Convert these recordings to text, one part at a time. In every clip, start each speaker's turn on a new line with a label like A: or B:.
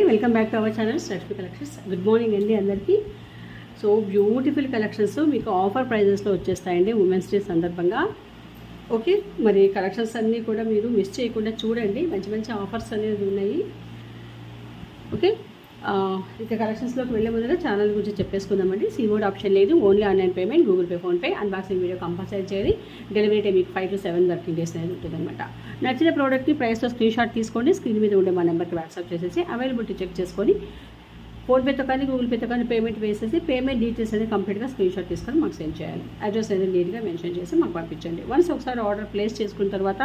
A: Welcome back to our channel Steffi collections. Good morning అండి అందరికీ. So beautiful collections మీకు offer ప్రైజెస్లో వచ్చేస్తాయండి ఉమెన్స్ డే సందర్భంగా. ఓకే, మరి కలెక్షన్స్ అన్నీ కూడా మీరు మిస్ చేయకుండా చూడండి, మంచి మంచి ఆఫర్స్ అనేది ఉన్నాయి. ఓకే, ఇక కలెక్షన్స్లోకి వెళ్ళే ముందుగా ఛానల్ గురించి చెప్పేసుకుందామండి. సీమోడ్ ఆప్షన్ లేదు, only online payment, Google pay, PhonePe. Unboxing video compulsory చేయాలి. డెలివరీ టైం మీకు 5 to 7 వర్కింగ్ డేస్ అనేది ఉంటుందన్నమాట. నచ్చిన ప్రోడక్ట్ని ప్రైస్తో స్క్రీన్ షాట్ తీసుకోండి, స్క్రీన్ మీద ఉండే మా నెంబర్కి వాట్సాప్ చేసేసి అవైలబిలిటీ చెక్ చేసుకొని ఫోన్పేతో కానీ గూగుల్ పేతో కానీ పేమెంట్ వేసేసి పేమెంట్ డీటెయిల్స్ అనేది కంప్లీట్గా స్క్రీన్ షాట్ తీసుకొని మాకు సెండ్ చేయాలి. అడ్రస్ అనేది నీట్గా మెన్షన్ చేసి మాకు పంపించండి. వన్స్ ఒకసారి ఆర్డర్ ప్లేస్ చేసుకున్న తర్వాత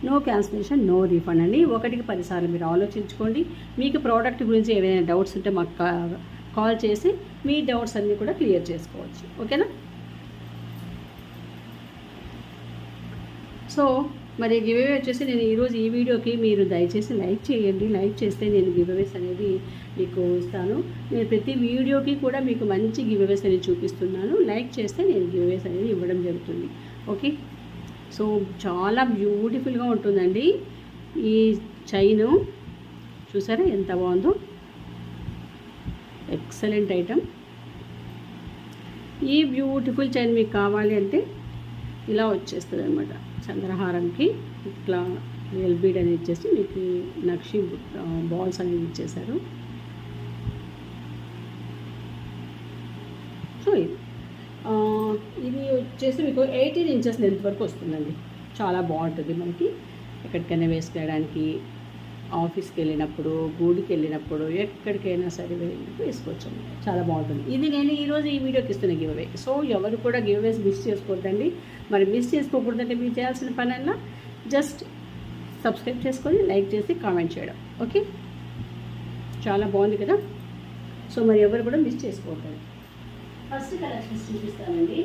A: నో క్యాన్సిలేషన్, నో రీఫండ్ అండి. 1కి 10 సార్లు మీరు ఆలోచించుకోండి. మీకు ప్రోడక్ట్ గురించి ఏదైనా డౌట్స్ ఉంటే మాకు కాల్ చేసి మీ డౌట్స్ అన్నీ కూడా క్లియర్ చేసుకోవచ్చు. ఓకేనా? సో మరి గివ్అవే వచ్చేసి నేను ఈరోజు ఈ వీడియోకి మీరు దయచేసి లైక్ చేయండి. లైక్ చేస్తే నేను గివ్అవేస్ అనేది మీకు ఇస్తాను. నేను ప్రతి వీడియోకి కూడా మీకు మంచి గివ్అవేస్ అనేది చూపిస్తున్నాను. లైక్ చేస్తే నేను గివ్అవేస్ అనేది ఇవ్వడం జరుగుతుంది. ఓకే, సో చాలా బ్యూటిఫుల్గా ఉంటుందండి ఈ చైను. చూసారా ఎంత బాగుందో, ఎక్సలెంట్ ఐటమ్. ఈ బ్యూటిఫుల్ చైన్ మీకు కావాలి అంటే ఇలా వచ్చేస్తుంది అనమాట. చంద్రహారంకి ఇట్లా రియల్ బీడ్ అనేది ఇచ్చేసి మీకు నక్షి బాల్స్ అనేది ఇచ్చేసారు. సో ఇది వచ్చేసి మీకు 18 inches లెంత్ వరకు వస్తుందండి. చాలా బాగుంటుంది. మనకి ఎక్కడికైనా వేసుకోవడానికి, ఆఫీస్కి వెళ్ళినప్పుడు, గుడికి వెళ్ళినప్పుడు, ఎక్కడికైనా సరే వేసుకోవచ్చు. చాలా బాగుంటుంది. ఇది నేను ఈరోజు ఈ వీడియోకి ఇస్తున్న గివ్అవే. సో ఎవరు కూడా గివ్అవేస్ మిస్ చేసుకోవద్దండి. మరి మిస్ చేసుకోకూడదంటే మీరు చేయాల్సిన పని అన్నా జస్ట్ సబ్స్క్రైబ్ చేసుకొని లైక్ చేసి కామెంట్ చేయడం. ఓకే, చాలా బాగుంది కదా. సో మరి ఎవరు కూడా మిస్ చేసుకోవద్దండి. ఫస్ట్ కలెక్షన్స్ చూపిస్తానండి.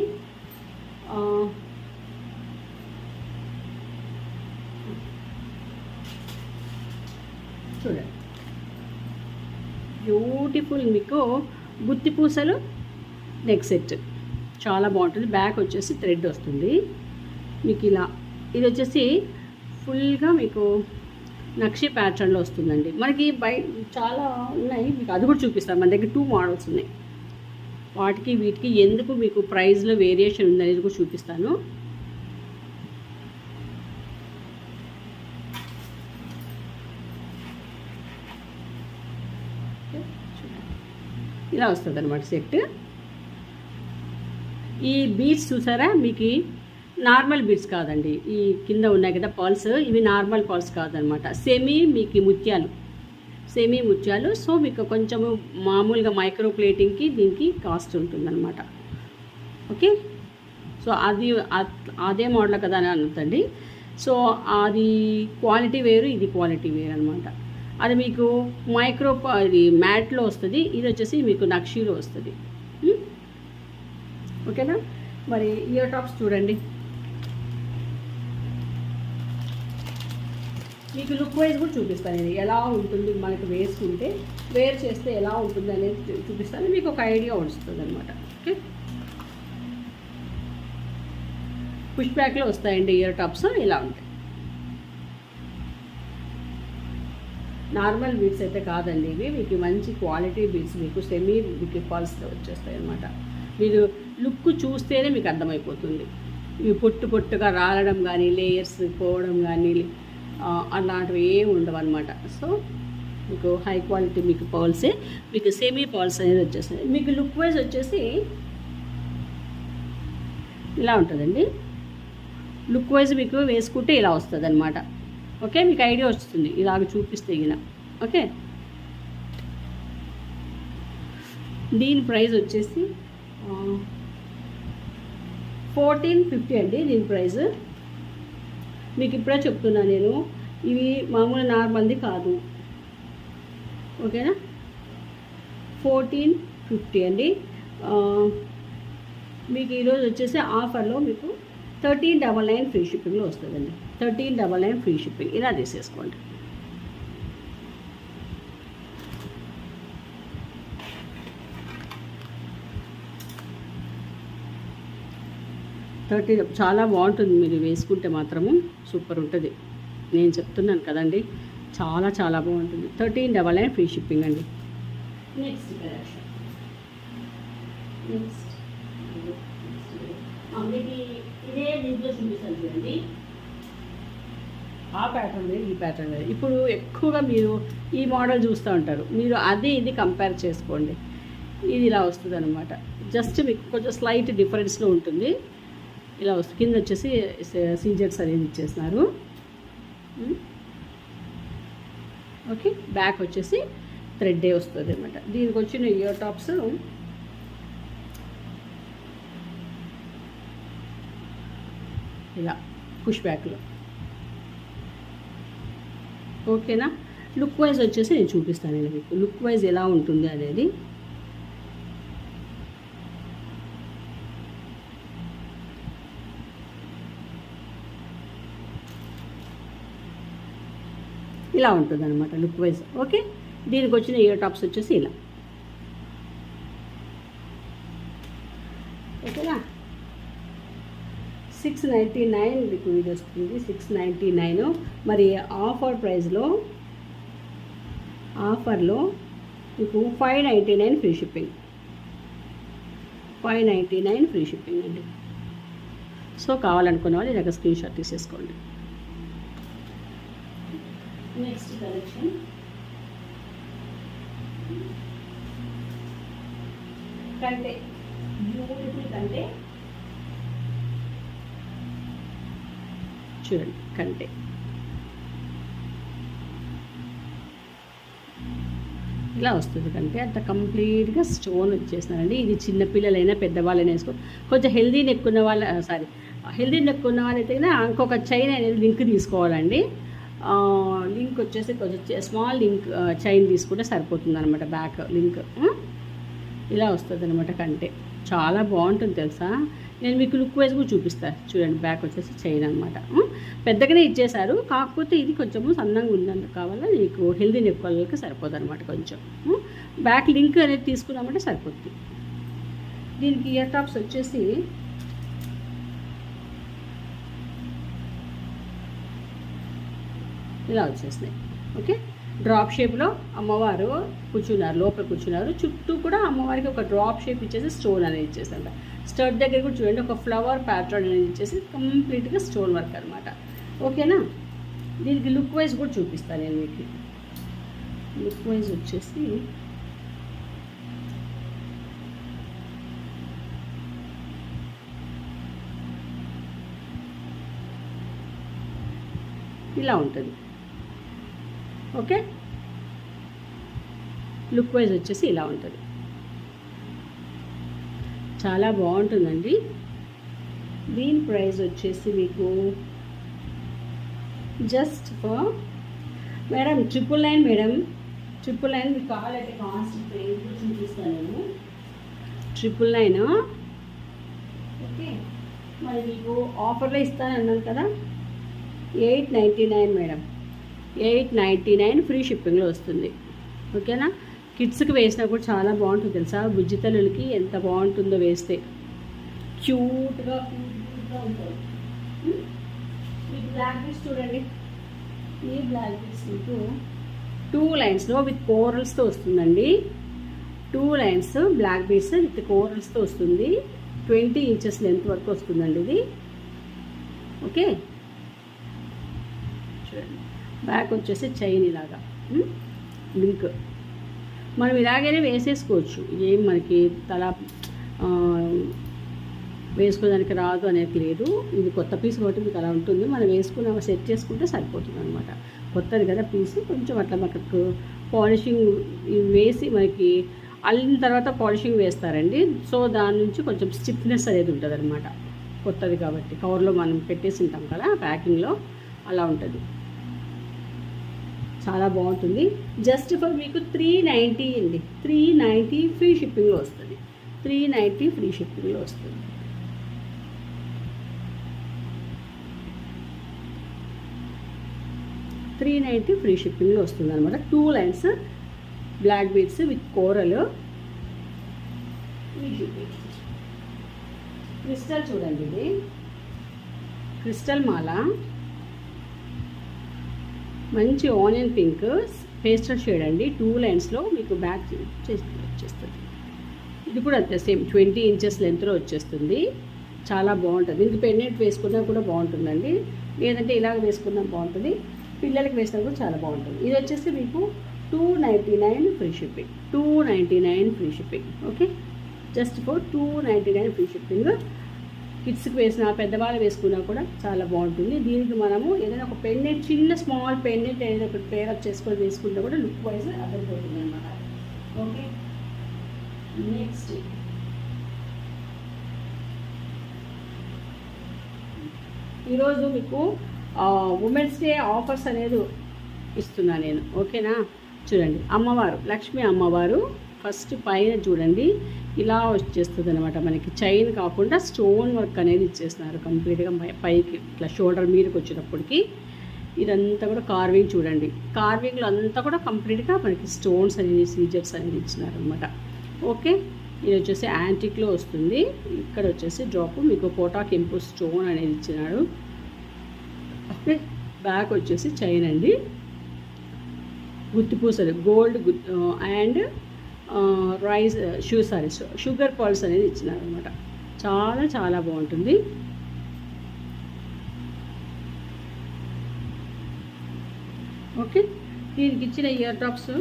A: చూడండి, బ్యూటిఫుల్ మీకు గుత్తి పూసలు నెక్ సెట్ చాలా బాగుంటుంది. బ్యాక్ వచ్చేసి థ్రెడ్ వస్తుంది మీకు ఇలా. ఇది వచ్చేసి ఫుల్గా మీకు నక్షి ప్యాటర్న్లో వస్తుందండి. మనకి చాలా ఉన్నాయి, మీకు అది కూడా చూపిస్తాను. మన దగ్గర 2 మోడల్స్ ఉన్నాయి. వాటికి వీటికి ఎందుకు మీకు ప్రైస్లో వేరియేషన్ ఉందనేది కూడా చూపిస్తాను. ఇలా వస్తుంది అనమాట సెట్. ఈ బీడ్స్ చూసారా, మీకు నార్మల్ బీడ్స్ కాదండి. ఈ కింద ఉన్నాయి కదా పర్ల్స్, ఇవి నార్మల్ పర్ల్స్ కాదనమాట. మీకు ముత్యాలు, సెమీ ముత్యాలు. సో మీకు కొంచెము మామూలుగా మైక్రో ప్లేటింగ్కి దీనికి కాస్ట్ ఉంటుందన్నమాట. ఓకే, సో అదే మోడల్ కదా అని అనుతండి. సో అది క్వాలిటీ వేరు, ఇది క్వాలిటీ వేరు అనమాట. అది మీకు మైక్రో ఇది మ్యాట్లో వస్తుంది, ఇది వచ్చేసి మీకు నక్షీలో వస్తుంది. ఓకేనా? మరి ఇయర్ టాప్స్ చూడండి. మీకు లుక్ వైజ్ కూడా చూపిస్తాను. ఇది ఎలా ఉంటుంది మనకు వేసుకుంటే, వేర్ చేస్తే ఎలా ఉంటుంది అనేది చూపిస్తాను. మీకు ఒక ఐడియా వస్తుంది అనమాట. ఓకే, పుష్ బ్యాక్లో వస్తాయండి ఇయర్ టాప్స్. ఇలా ఉంటాయి. నార్మల్ బీడ్స్ అయితే కాదండి ఇవి. మీకు మంచి క్వాలిటీ బీడ్స్, మీకు సెమీ మీకు పల్స్తో వచ్చేస్తాయి అనమాట. మీరు లుక్ చూస్తేనే మీకు అర్థమైపోతుంది. ఇవి పొట్టుగా రాలడం కానీ, లేయర్స్ పోవడం కానీ అలాంటివి ఏమి ఉండవు అనమాట. సో మీకు హై క్వాలిటీ మీకు పర్ల్సే, మీకు సెమీ పర్ల్స్ అనేది వచ్చేస్తుంది. మీకు లుక్ వైజ్ వచ్చేసి ఇలా ఉంటుందండి. లుక్ వైజ్ మీకు వేసుకుంటే ఇలా వస్తుంది అనమాట. ఓకే, మీకు ఐడియా వస్తుంది ఇలాగ చూపిస్తే గిన. ఓకే, దీని ప్రైస్ వచ్చేసి 1450 అండి. దీని ప్రైస్ మీకు ఇప్పుడే చెప్తున్నా నేను. ఇవి మామూలు నార్మల్ది కాదు. ఓకేనా? 1450 అండి. మీకు ఈరోజు వచ్చేసి ఆఫర్లో మీకు 1399 ఫ్రీ షిప్పింగ్లో వస్తుందండి. 1399 ఫ్రీ షిప్పింగ్. ఇలా తీసేసుకోండి. చాలా బాగుంటుంది. మీరు వేసుకుంటే మాత్రము సూపర్ ఉంటుంది. నేను చెప్తున్నాను కదండి, చాలా చాలా బాగుంటుంది. 1399 ఫ్రీ షిప్పింగ్ అండి. నెక్స్ట్ కలెక్షన్ మీకు ఇదే దీంట్లో చూపిస్తాను చూడండి. ఆ ప్యాటర్న్ వేరు, ఈ ప్యాటర్న్ వేరు. ఇప్పుడు ఎక్కువగా మీరు ఈ మోడల్ చూస్తూ ఉంటారు, మీరు అది ఇది కంపేర్ చేసుకోండి. ఇది ఇలా వస్తుంది అనమాట. జస్ట్ మీకు కొంచెం స్లైట్ డిఫరెన్స్లో ఉంటుంది. ఇలా వస్తుంది. కింద వచ్చేసి సీజర్స్ అనేది ఇచ్చేస్తున్నారు. ఓకే, బ్యాక్ వచ్చేసి థ్రెడ్డే వస్తుంది అనమాట. దీనికి వచ్చిన ఇయర్ టాప్స్ ఇలా పుష్ బ్యాక్లో. ఓకేనా. లుక్ వైజ్ వచ్చేసి నేను చూపిస్తాను నేను మీకు లుక్ వైజ్ ఎలా ఉంటుంది అనేది. ఇలా ఉంటుంది అనమాట లుక్ వైజ్. ఓకే, దీనికి వచ్చిన ఇయర్ టాప్స్ వచ్చేసి ఇలా. ఓకేనా. 699 మీకు ఇది వస్తుంది. 699. మరి ఆఫర్లో మీకు 599 ఫ్రీ షిప్పింగ్. 599 ఫ్రీ షిప్పింగ్ అండి. సో కావాలనుకున్న వాళ్ళు ఇలాగ స్క్రీన్ షాట్ తీసేసుకోండి. నెక్స్ట్ కలెక్షన్ కంటే బ్యూటిఫుల్ కంటే చూడండి. కంటే ఇలా వస్తుంది. కంటే అంత కంప్లీట్గా స్టోన్ వచ్చేస్తున్నారండి. ఇది చిన్నపిల్లలైనా పెద్దవాళ్ళైనా వేసుకో. కొంచెం హెల్దీ నెక్ ఉన్న వాళ్ళైతే ఇంకొక చైన్ అనేది లింక్ తీసుకోవాలండి. లింక్ వచ్చేసి కొంచెం స్మాల్ లింక్ చైన్ తీసుకుంటే సరిపోతుంది అనమాట. బ్యాక్ లింక్ ఇలా వస్తుంది అనమాట. కంటే చాలా బాగుంటుంది తెలుసా. నేను మీకు లుక్ వైజ్ కూడా చూపిస్తాను చూడండి. బ్యాక్ వచ్చేసి చైన్ అనమాట. పెద్దగానే ఇచ్చేసారు, కాకపోతే ఇది కొంచెము సన్నంగా ఉందని కావాలా నీకు హెల్దీ నెక్ వాళ్ళకి సరిపోదు అనమాట. కొంచెం బ్యాక్ లింక్ అనేది తీసుకున్నామంటే సరిపోతుంది. దీనికి ఇయర్ టాప్స్ వచ్చేసి ఇలా వచ్చేసినాయి. ఓకే, డ్రాప్ షేప్లో అమ్మవారు కూర్చున్నారు, లోపల కూర్చున్నారు. చుట్టూ కూడా అమ్మవారికి ఒక డ్రాప్ షేప్ ఇచ్చేసి స్టోన్ అనేది ఇచ్చేసారు. స్టడ్ దగ్గర కూడా చూడండి ఒక ఫ్లవర్ ప్యాటర్న్ అనేది ఇచ్చేసి కంప్లీట్గా స్టోన్ వర్క్ అనమాట. ఓకేనా. దీనికి లుక్ వైజ్ కూడా చూపిస్తాను నేను మీకు. లుక్ వైజ్ వచ్చేసి ఇలా ఉంటుంది. ఓకే, లుక్ వైజ్ వచ్చేసి ఇలా ఉంటుంది. చాలా బాగుంటుందండి. దీని ప్రైస్ వచ్చేసి మీకు జస్ట్ ఫర్ మేడం 999 మేడం. 999 మీకు కావాలంటే కాస్ట్ ప్రైస్ చూపిస్తాను నేను. 999. ఓకే, మరి మీకు ఆఫర్లో ఇస్తాను అన్నాను కదా. 899 మేడం. 899 ఫ్రీ షిప్పింగ్లో వస్తుంది. ఓకేనా. కిడ్స్కి వేసినా కూడా చాలా బాగుంటుంది తెలుసా. బుజ్జితల్లులకి ఎంత బాగుంటుందో వేస్తే. క్యూట్గా ఉంటుంది. మీకు బ్లాక్ బీడ్స్ చూడండి. ఈ బ్లాక్ బీడ్స్ మీకు 2 లైన్స్లో విత్ కోరల్స్తో వస్తుందండి. 2 లైన్స్ బ్లాక్ బీడ్స్ విత్ కోరల్స్తో వస్తుంది. 20 ఇంచెస్ లెంత్ వరకు వస్తుందండి ఇది. ఓకే, చూడండి. బ్యాక్ వచ్చేసి చైన్ ఇలాగా లింక్. మనం ఇలాగైనా వేసేసుకోవచ్చు. ఏం మనకి తల వేసుకోవడానికి రాదు అనేది లేదు. ఇది కొత్త పీస్ కాబట్టి మీకు అలా ఉంటుంది. మనం వేసుకున్న సెట్ చేసుకుంటే సరిపోతుంది అనమాట. కొత్తది కదా పీస్. కొంచెం అట్లా మనకు పాలిషింగ్ వేసి మనకి అల్లిన తర్వాత పాలిషింగ్ వేస్తారండి. సో దాని నుంచి కొంచెం స్టిఫ్నెస్ అనేది ఉంటుంది అనమాట. కొత్తది కాబట్టి కవర్లో మనం పెట్టేసి ఉంటాం కదా ప్యాకింగ్లో, అలా ఉంటుంది. చాలా బాగుంటుంది. జస్ట్ ఫర్ మీకు 390 అండి. 390 ఫ్రీ షిప్పింగ్లో వస్తుంది. 390 ఫ్రీ షిప్పింగ్లో వస్తుంది. $390 ఫ్రీ షిప్పింగ్లో వస్తుంది అనమాట. 2 lines black beads with coral. Crystal చూడండి. ఇది క్రిస్టల్ మాల. మంచి ఆనియన్ పింక్ పేస్టల్ షేడ్ అండి, 2 లైన్స్లో మీకు బ్యాక్ వచ్చేస్తుంది. ఇది కూడా అంతే సేమ్ 20 ఇంచెస్ లెంత్లో వచ్చేస్తుంది. చాలా బాగుంటుంది. దీనికి పెండెంట్ వేసుకున్నా కూడా బాగుంటుందండి, లేదంటే ఇలాగ వేసుకున్నా బాగుంటుంది. పిల్లలకి వేసినా కూడా చాలా బాగుంటుంది. ఇది వచ్చేసి మీకు 299 free shipping. 299 free shipping. Okay, just for 299 free shipping. కిడ్స్కి వేసిన పెద్దవాళ్ళు వేసుకున్నా కూడా చాలా బాగుంటుంది. దీనికి మనము ఏదైనా ఒక పెండెంట్, చిన్న స్మాల్ పెండెంట్ ఏదైనా ఒకటి పేరప్ చేసుకొని వేసుకుంటే కూడా లుక్ వైజ్ అదరిపోతుంది అనమాట. ఓకే, నెక్స్ట్ ఈరోజు మీకు ఉమెన్స్ డే ఆఫర్స్ అనేది ఇస్తున్నా నేను. ఓకేనా, చూడండి అమ్మవారు, లక్ష్మీ అమ్మవారు ఫస్ట్ పైన చూడండి ఇలా వచ్చేస్తుంది అనమాట. మనకి చైన్ కాకుండా స్టోన్ వర్క్ అనేది ఇచ్చేస్తున్నారు కంప్లీట్గా పైకి ఇట్లా షోల్డర్ మీదకి వచ్చినప్పటికి. ఇదంతా కూడా కార్వింగ్ చూడండి, కార్వింగ్లో అంతా కూడా కంప్లీట్గా మనకి స్టోన్స్ అనేది సీజర్స్ అనేది ఇచ్చినారు అనమాట. ఓకే, ఇది వచ్చేసి యాంటిక్లో వస్తుంది. ఇక్కడ వచ్చేసి డ్రాప్ మీకు పోటా కెంపు స్టోన్ అనేది ఇచ్చినాడు. ఓకే, బ్యాక్ వచ్చేసి చైన్ అండి, గుత్తిపూసలు gold and rice sugar pulse అనేది ఇచ్చినారు అనమాట. చాలా చాలా బాగుంటుంది. ఓకే, దీనికి ఇచ్చిన ఇయర్ టాప్స్,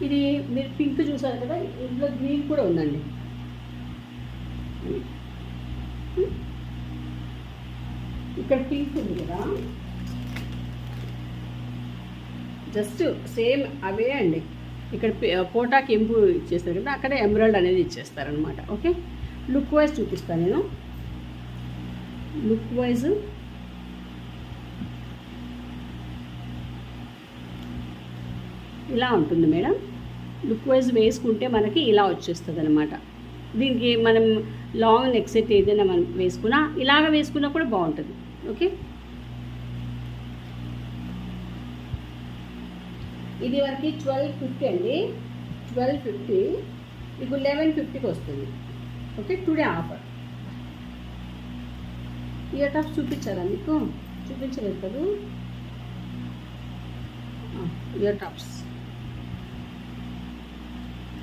A: ఇది మీరు పింక్ చూసారు కదా, ఇందులో గ్రీన్ కూడా ఉందండి. ఇక్కడ పింక్ ఉంది కదా, జస్ట్ సేమ్ అవే అండి. ఇక్కడ పోటా కెంపు ఇచ్చేస్తారు కదా, అక్కడ ఎమరాల్డ్ అనేది ఇచ్చేస్తారనమాట. ఓకే, లుక్ వైజ్ చూపిస్తాను నేను. లుక్ వైజ్ ఇలా ఉంటుంది మేడం. లుక్ వైజ్ వేసుకుంటే మనకి ఇలా వచ్చేస్తుంది అనమాట. దీనికి మనం లాంగ్ నెక్ సెట్ ఏదైనా మనం వేసుకున్నా, ఇలాగ వేసుకున్నా కూడా బాగుంటుంది. ఓకే, ఇది వరకు 1250 అండి. 1250 మీకు 1150కి వస్తుంది. Okay, today offer. Ear tops చూపించారా మీకు? చూపించలేదు కదా ఇయర్ టాప్స్,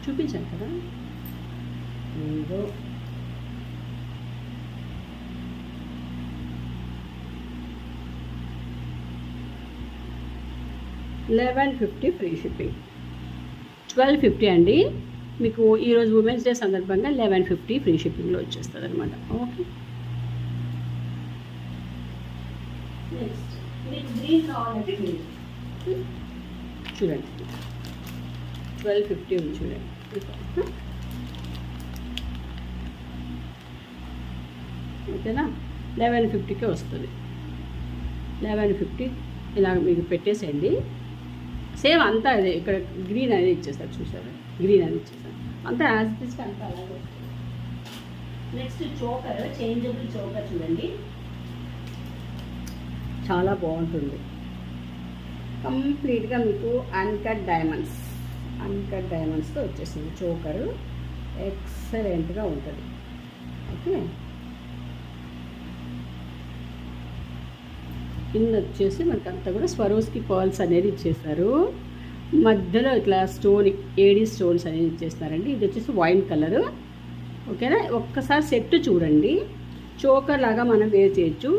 A: చూపించాను కదా. ఏదో 1150 ఫ్రీ షిప్పింగ్. 1250 అండి మీకు ఈరోజు ఉమెన్స్ డే సందర్భంగా 1150 ఫ్రీ షిప్పింగ్లో వచ్చేస్తుంది అనమాట. ఓకే, నెక్స్ట్ మీకు గ్రీన్ కావాలంటే గ్రీన్ చూడండి, 1250 ఉంది చూడండి. ఓకేనా, 1150కే వస్తుంది. 1150 ఇలా మీకు పెట్టేసేయండి. సేమ్ అంతా అదే, ఇక్కడ గ్రీన్ అనేది ఇచ్చేస్తారు చూసారా, గ్రీన్ అనేది ఇచ్చేస్తారు అంతా యాజ్ తీసుకు అంతా అలాగే వస్తుంది. నెక్స్ట్ చోకర్, చేంజబుల్ చోకర్ చూడండి, చాలా బాగుంటుంది. కంప్లీట్గా మీకు అన్కట్ డైమండ్స్తో వచ్చేసింది చోకరు. ఎక్సలెంట్గా ఉంటుంది. ఓకే, కింద వచ్చేసి మనకి అంతా కూడా స్వరోస్కి పర్ల్స్ అనేది ఇచ్చేస్తారు. మధ్యలో ఇట్లా స్టోన్, ఏడీ స్టోన్స్ అనేది ఇచ్చేస్తారండి. ఇది వచ్చేసి వైన్ కలరు. ఓకేనా, ఒక్కసారి సెట్ చూడండి. చోకర్ లాగా మనం వేర్ చేయొచ్చు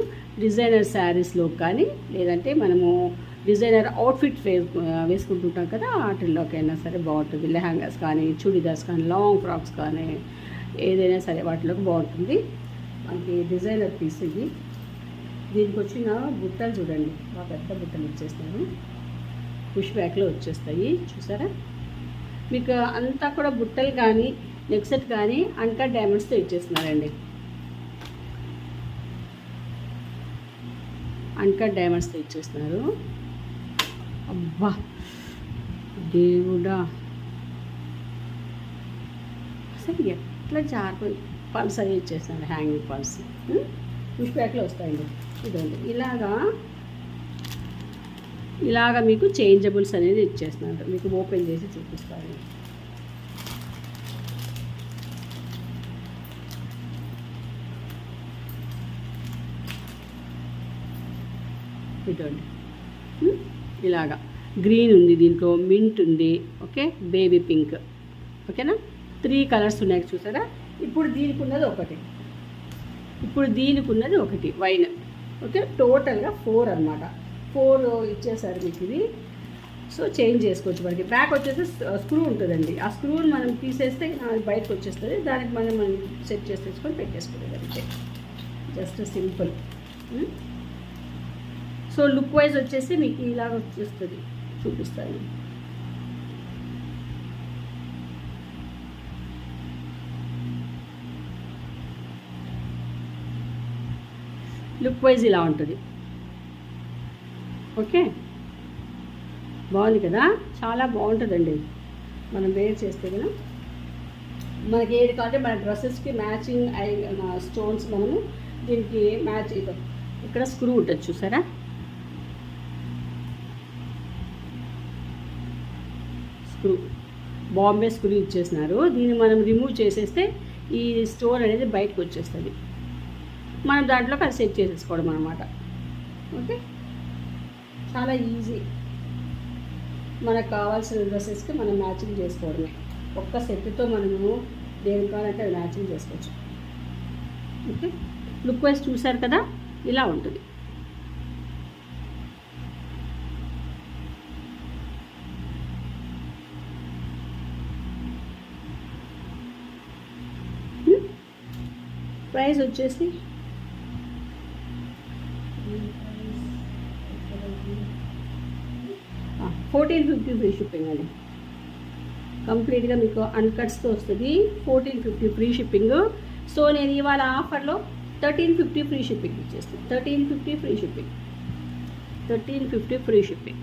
A: డిజైనర్ శారీస్లో కానీ, లేదంటే మనము డిజైనర్ అవుట్ఫిట్ వేసుకుంటుంటాం కదా, వాటిల్లోకైనా సరే బాగుంటుంది. లెహంగాస్ కానీ, చుడిదార్స్ కానీ, లాంగ్ ఫ్రాక్స్ కానీ, ఏదైనా సరే వాటిలోకి బాగుంటుంది. మనకి డిజైనర్ పీస్ ఇది. దీనికి వచ్చిన బుట్టలు చూడండి, మా పెద్ద బుట్టలు ఇచ్చేస్తాను. పుష్ బ్యాక్లో వచ్చేస్తాయి చూసారా. మీకు అంతా కూడా బుట్టలు కానీ, నెక్ సెట్ కానీ అన్కట్ డైమండ్స్తో ఇచ్చేస్తున్నారండి. అన్కట్ డైమండ్స్తో ఇచ్చేస్తున్నారు. అబ్బా దేవుడా, అసలు ఎట్లా జారిపోయి పల్స్ అవి ఇచ్చేస్తున్నారు, హ్యాంగింగ్ పల్స్ పుష్ బ్యాక్లో వస్తాయండి. ఇదండి ఇలాగా మీకు చేంజబుల్స్ అనేది ఇచ్చేస్తున్నారు. మీకు ఓపెన్ చేసి చూపిస్తాను. ఇదండి ఇలాగా గ్రీన్ ఉంది, దీంట్లో మింట్ ఉంది, ఓకే, బేబీ పింక్, ఓకేనా. 3 కలర్స్ ఉన్నాయి చూసారా. ఇప్పుడు దీనికి ఉన్నది ఒకటి వైన్, ఓకే. టోటల్గా 4 అనమాట. 4 ఇచ్చేసారు మీకు ఇది. సో చేంజ్ చేసుకోవచ్చు. మనకి బ్యాక్ వచ్చేసి స్క్రూ ఉంటుందండి. ఆ స్క్రూని మనం తీసేస్తే బయటకు వచ్చేస్తుంది. దానికి మనం సెట్ చేసేసుకొని పెట్టేసుకోలేదు అంతే. Just simple. So look wise వచ్చేసి మీకు ఇలాగ వచ్చేస్తుంది, చూపిస్తాను. లుక్ వైజ్ ఇలా ఉంటుంది, ఓకే. బాగుంది కదా, చాలా బాగుంటుందండి. మనం వేర్ చేస్తే కదా మనకి ఏది కావాలంటే మన డ్రెస్సెస్కి మ్యాచింగ్ స్టోన్స్ మనము దీనికి మ్యాచ్. ఇక్కడ స్క్రూ ఉంటుంది చూసారా. స్క్రూ బాంబే స్క్రూ ఇచ్చేసినారు. దీన్ని మనం రిమూవ్ చేసేస్తే ఈ స్టోన్ అనేది బయటకు వచ్చేస్తుంది. మనం దాంట్లోకి అది సెట్ చేసేసుకోవడం అనమాట, ఓకే. చాలా ఈజీ. మనకు కావాల్సిన డ్రెస్సెస్కి మనం మ్యాచింగ్ చేసుకోవడమే. ఒక్క సెట్తో మనము దేనికి కావాలంటే అది మ్యాచింగ్ చేసుకోవచ్చు, ఓకే. లుక్ వైజ్ చూసారు కదా, ఇలా ఉంటుంది. ప్రైస్ వచ్చేసి $1450 ఫ్రీ షిప్పింగ్ అండి. కంప్లీట్గా మీకు అన్కట్స్తో వస్తుంది. 1450 ఫ్రీ షిప్పింగ్. సో నేను ఇవాళ ఆఫర్లో 1350 ఫ్రీ షిప్పింగ్ ఇచ్చేస్తాను. 1350 free shipping. 1350 free shipping.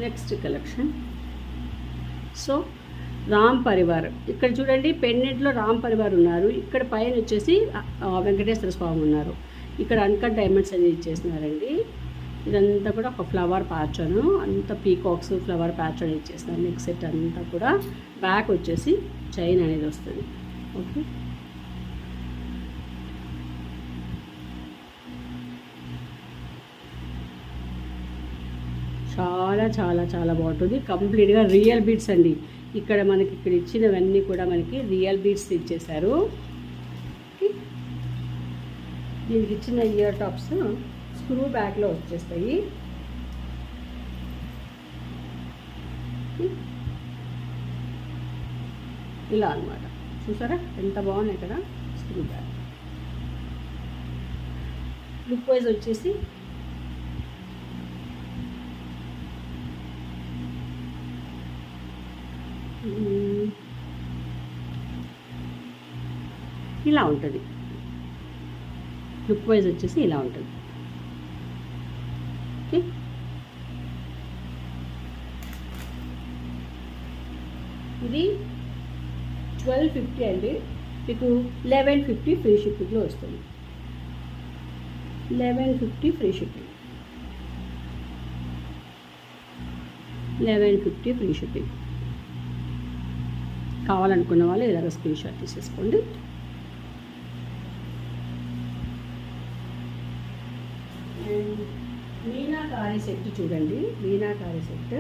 A: Next collection. So Ram Parivar, ఇక్కడ చూడండి పెండెంట్లో రామ్ పరివార్ ఉన్నారు. ఇక్కడ పైన వచ్చేసి వెంకటేశ్వర స్వామి ఉన్నారు. ఇక్కడ అన్కట్ డైమండ్స్ అనేది ఇచ్చేస్తున్నారండి. ఇదంతా కూడా ఒక ఫ్లవర్ ప్యాటర్న్, అంతా పీకాక్స్ ఫ్లవర్ ప్యాటర్న్ ఇచ్చేస్తున్నారు. నెక్ సెట్ అంతా కూడా. బ్యాక్ వచ్చేసి చైన్ అనేది వస్తుంది, ఓకే. చాలా చాలా చాలా బాగుంటుంది. కంప్లీట్గా రియల్ బీడ్స్ అండి. ఇక్కడ మనకి ఇక్కడ ఇచ్చినవన్నీ కూడా మనకి రియల్ బీడ్స్ ఇచ్చేసారు. దీనికి ఇచ్చిన ఇయర్ టాప్స్ స్క్రూ బ్యాక్లో వచ్చేస్తాయి. ఇలా అన్నమాట. చూసారా ఎంత బాగున్నాయి కదా స్క్రూ బ్యాక్. లుక్ వైజ్ వచ్చేసి ఇలా ఉంటుంది. లుక్ వైజ్ వచ్చేసి ఇలా ఉంటుంది, ఓకే. ఇది 1250 అండి. మీకు 1150 ఫ్రీ షిప్పింగ్లో వస్తుంది. 1150 ఫ్రీ షిప్పింగ్. 1150 free shipping. కావాలనుకున్న వాళ్ళు ఇలాగ స్క్రీన్ షాట్ తీసేసుకోండి. అండ్ మీనాకారి సెట్ చూడండి. Meenakari set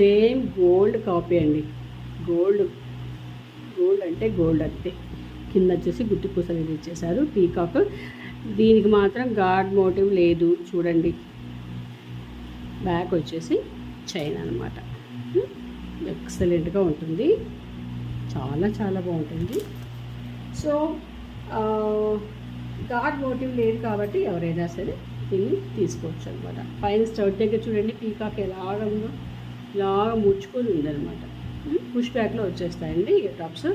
A: same gold copy అండి. గోల్డ్ అంటే గోల్డ్ అంతే. కింద వచ్చేసి గుట్టి పూసలు ఇచ్చేసారు, పీకాక్. దీనికి మాత్రం గాడ్ మోటివ్ లేదు చూడండి. బ్యాక్ వచ్చేసి చైన్ అనమాట. ఎక్సలెంట్గా ఉంటుంది, చాలా చాలా బాగుంటుంది. సో గాడ్ మోటివ్ లేదు కాబట్టి ఎవరైనా సరే దీన్ని తీసుకోవచ్చు అనమాట. పైన స్టర్ట్ దగ్గర చూడండి పీకాక్ ఎలాగా ఉందో, ఇలాగా ముచ్చుకొని ఉందన్నమాట. పుష్ బ్యాక్లో వచ్చేస్తాయండి ఇయర్ టాప్స్.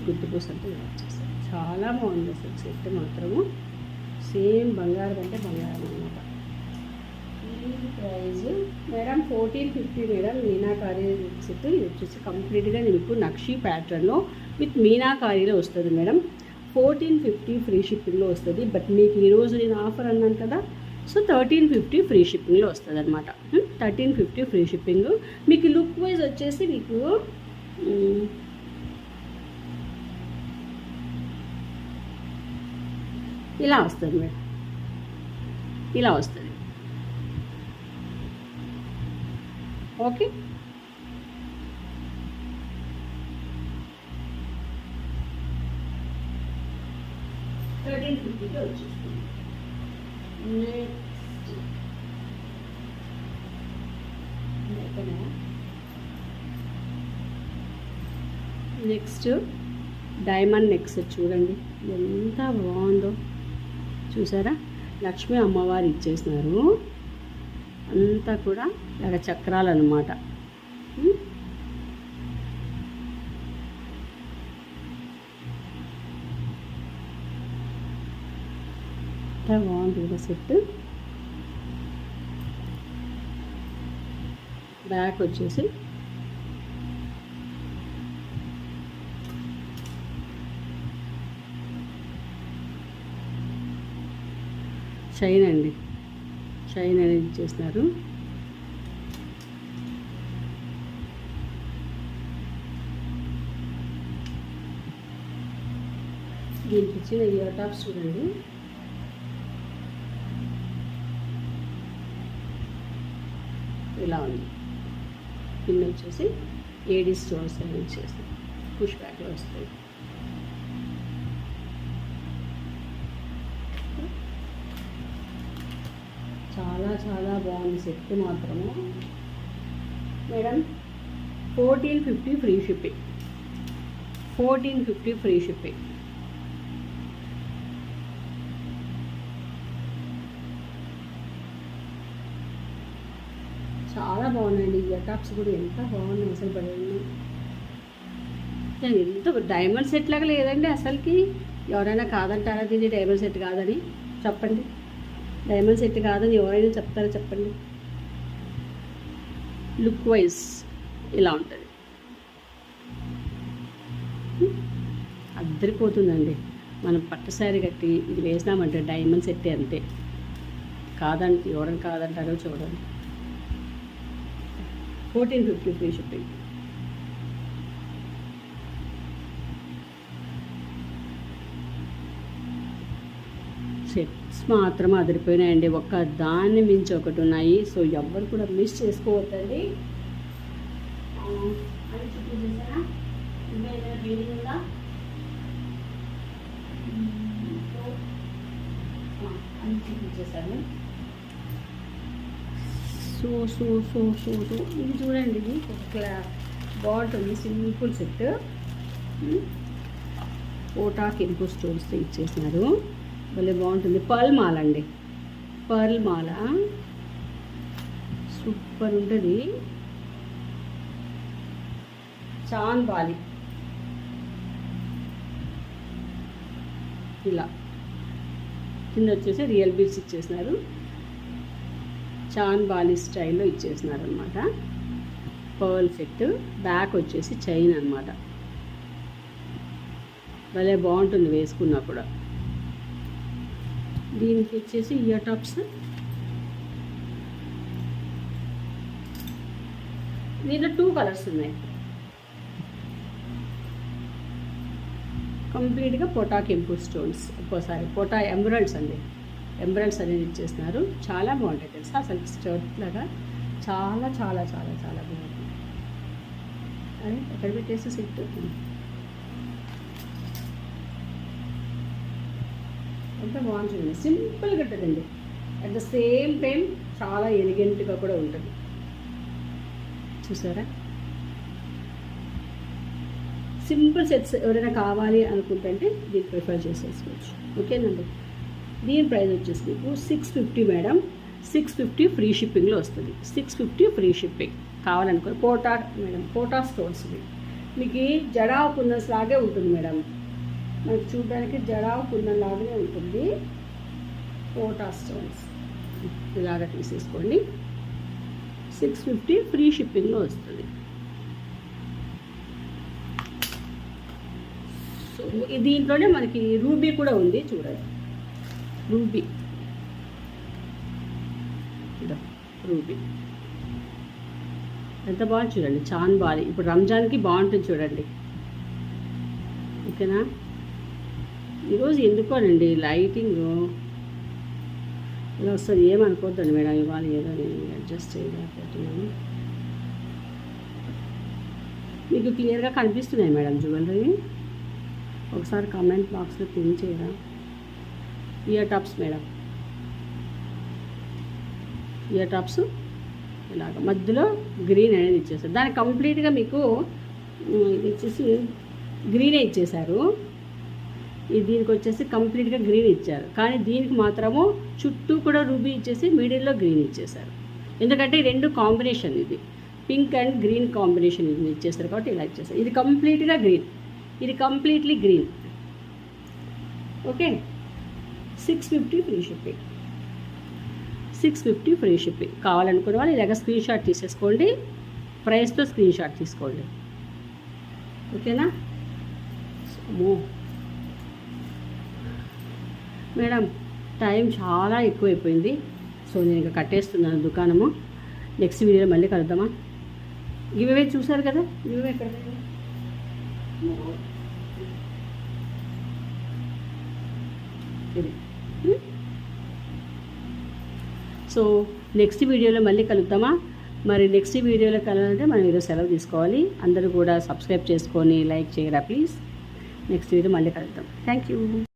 A: గుర్తు పూసంతా ఇలా వచ్చేస్తాయి. చాలా బాగుంది అసలు సెట్ మాత్రము. సేమ్ బంగారం అంటే బంగారం అనమాట. Price madam 1450 madam. Meenakari set ఇది వచ్చేసి కంప్లీట్గా మీకు నక్షి ప్యాటర్న్లో విత్ మీనాకారీలో వస్తుంది మేడం. 1450 ఫ్రీ షిప్పింగ్లో వస్తుంది. బట్ మీకు ఈరోజు నేను ఆఫర్ అన్నాను కదా, సో 1350 ఫ్రీ షిప్పింగ్లో వస్తుంది అనమాట. 1350 ఫ్రీ షిప్పింగ్. మీకు లుక్ వైజ్ వచ్చేసి మీకు ఇలా వస్తుంది మేడం, ఇలా వస్తుంది. ఓకే, వచ్చేస్తుంది. నెక్స్ట్ డైమండ్ నెక్ సెట్ చూడండి ఎంత బాగుందో, చూసారా? లక్ష్మీ అమ్మవారు ఇచ్చేసినారు, అంతా కూడా ఇలాగ చక్రాలు అన్నమాట. ఎంత బాగుంది కదా సెట్. బ్యాక్ వచ్చేసి చైన్ అండి, చైన్ అనేది ఇచ్చేసినారు. దీనికి ఇచ్చిన ఇయర్ టాప్స్ చూడండి, ఇలా ఉంది. పిన్ వచ్చేసి ఏడీ స్టోన్స్ అని ఇచ్చేసి పుష్ బ్యాక్లో వస్తాయి. చాలా చాలా బాగుంది సెట్ మాత్రము madam. 1450 free shipping, 1450 free shipping. చాలా బాగున్నాయండి. ఇయర్ టాప్స్ కూడా ఎంత బాగున్నాయి అసలు, పడండి ఎంత డైమండ్ సెట్ లాగా లేదండి అసలుకి. ఎవరైనా కాదంటారా దీన్ని డైమండ్ సెట్ కాదని? చెప్పండి, డైమండ్ సెట్ కాదని ఎవరైనా చెప్తారా చెప్పండి? లుక్ వైజ్ ఇలా ఉంటుంది, అద్దరిపోతుందండి. మనం పట్టు శారీ కట్టి ఇది వేసినామంటే డైమండ్ సెట్టే, అంతే. కాదంటే ఎవరైనా కాదంటారో చూడండి. 1450 ఫ్రీ షిప్పింగ్. సెట్స్ మాత్రం అదిరిపోయినాయండి, ఒక్క దాన్ని మించి ఒకటి ఉన్నాయి. సో ఎవ్వరు కూడా మిస్ చేసుకోవద్దండి. అది చూపించేసారా? ఇంకా ఏదైనా బీడింగ్ ఉందా? అని చూపించేసాను. So so so so so ఇది చూడండి, ఇది ఒక బాగుంటుంది సింపుల్ సెట్. కోటా కెంపు స్టోన్స్తో ఇచ్చేసినారు, భలే బాగుంటుంది. పర్ల్ మాల అండి, పర్ల్ మాల సూపర్ ఉంటుంది. చాన్ బాలి ఇలా కింద వచ్చేసి రియల్ బీడ్స్ ఇచ్చేసినారు, చాన్ బాలి స్టైల్లో ఇచ్చేసినారు అనమాట. పర్ల్ సెట్, బ్యాక్ వచ్చేసి చైన్ అనమాట. భలే బాగుంటుంది వేసుకున్నా కూడా. దీనికి వచ్చేసి ఇయర్ టాప్స్, దీంట్లో 2 కలర్స్ ఉన్నాయి. కంప్లీట్గా పోటా కెంపు స్టోన్స్, ఒక్కోసారి పోటా ఎమరాల్డ్స్ అండి, ఎంబ్రాయిడ్స్ అనేది ఇచ్చేస్తున్నారు. చాలా బాగుంటాయి తెలుసా, అసలు స్టర్ట్ లాగా చాలా చాలా చాలా చాలా బాగుంటుంది. అదే ఎక్కడ పెట్టేసి సెట్ ఎంత బాగుంటుంది, సింపుల్గా ఉంటుందండి. అట్ ద సేమ్ టైం చాలా ఎలిగెంట్గా కూడా ఉంటుంది. చూసారా? సింపుల్ సెట్స్ ఎవరైనా కావాలి అనుకుంటే దీన్ని ప్రిఫర్ చేసేసుకోవచ్చు. ఓకేనండి. దీని ప్రైస్ వచ్చేసి మీకు 650 మేడం, 650 ఫ్రీ షిప్పింగ్లో వస్తుంది. 650 ఫ్రీ షిప్పింగ్ కావాలనుకో. కోటా మేడం, కోటా స్టోన్స్ మీకు జడావు కుందన్స్ లాగే ఉంటుంది మేడం, మనకు చూడడానికి జడావు కుందన్ లాగానే ఉంటుంది. కోటా స్టోన్స్ ఇలాగ తీసేసుకోండి. 650 ఫ్రీ షిప్పింగ్లో వస్తుంది. సో దీంట్లోనే మనకి రూబీ కూడా ఉంది చూడండి, రూబీ రూబీ ఎంత బాగుంది చూడండి, చాలా బాగుంది. ఇప్పుడు రంజాన్కి బాగుంటుంది చూడండి. ఓకేనా. ఈరోజు ఎందుకోనండి లైటింగ్ ఇలా వస్తుంది, ఏమనుకోవద్దండి మేడం. ఇవాళ ఏదో నేను అడ్జస్ట్ చేయలేకపోతున్నాను. మీకు క్లియర్గా కనిపిస్తున్నాయి మేడం జ్యువెలరీ? ఒకసారి కామెంట్ బాక్స్లో పిన్ చేయరా. Ear tops madam, ear tops ఇలాగ మధ్యలో గ్రీన్ అనేది ఇచ్చేసారు. దానికి కంప్లీట్గా మీకు ఇది వచ్చేసి గ్రీనే ఇచ్చేశారు. దీనికి వచ్చేసి కంప్లీట్గా గ్రీన్ ఇచ్చారు, కానీ దీనికి మాత్రము చుట్టూ కూడా రూబీ ఇచ్చేసి మిడిల్లో గ్రీన్ ఇచ్చేశారు. ఎందుకంటే ఈ రెండు కాంబినేషన్, ఇది పింక్ అండ్ గ్రీన్ కాంబినేషన్ ఇది ఇచ్చేస్తారు కాబట్టి ఇలా ఇచ్చేస్తారు. ఇది కంప్లీట్గా గ్రీన్, ఇది completely green. Okay. 650 free shipping, 650 free shipping. కావాలనుకునే వాళ్ళు ఇలాగ స్క్రీన్ షాట్ తీసేసుకోండి, ప్రైస్తో స్క్రీన్ షాట్ తీసుకోండి. ఓకేనా మేడం. టైం చాలా ఎక్కువైపోయింది, సో నేను ఇంకా కట్టేస్తున్నాను దుకాణము. నెక్స్ట్ వీడియోలో మళ్ళీ కలుద్దామా. గివ్ చూసారు కదా, గివ్ ఎక్కడ ఇది. సో నెక్స్ట్ వీడియోలో మళ్ళీ కలుద్దామా. మరి నెక్స్ట్ వీడియోలో కలవాలంటే మనం ఈరోజు సెలవు తీసుకోవాలి. అందరూ కూడా సబ్స్క్రైబ్ చేసుకొని లైక్ చేయరా ప్లీజ్. నెక్స్ట్ వీడియో మళ్ళీ కలుద్దాం. Thank you.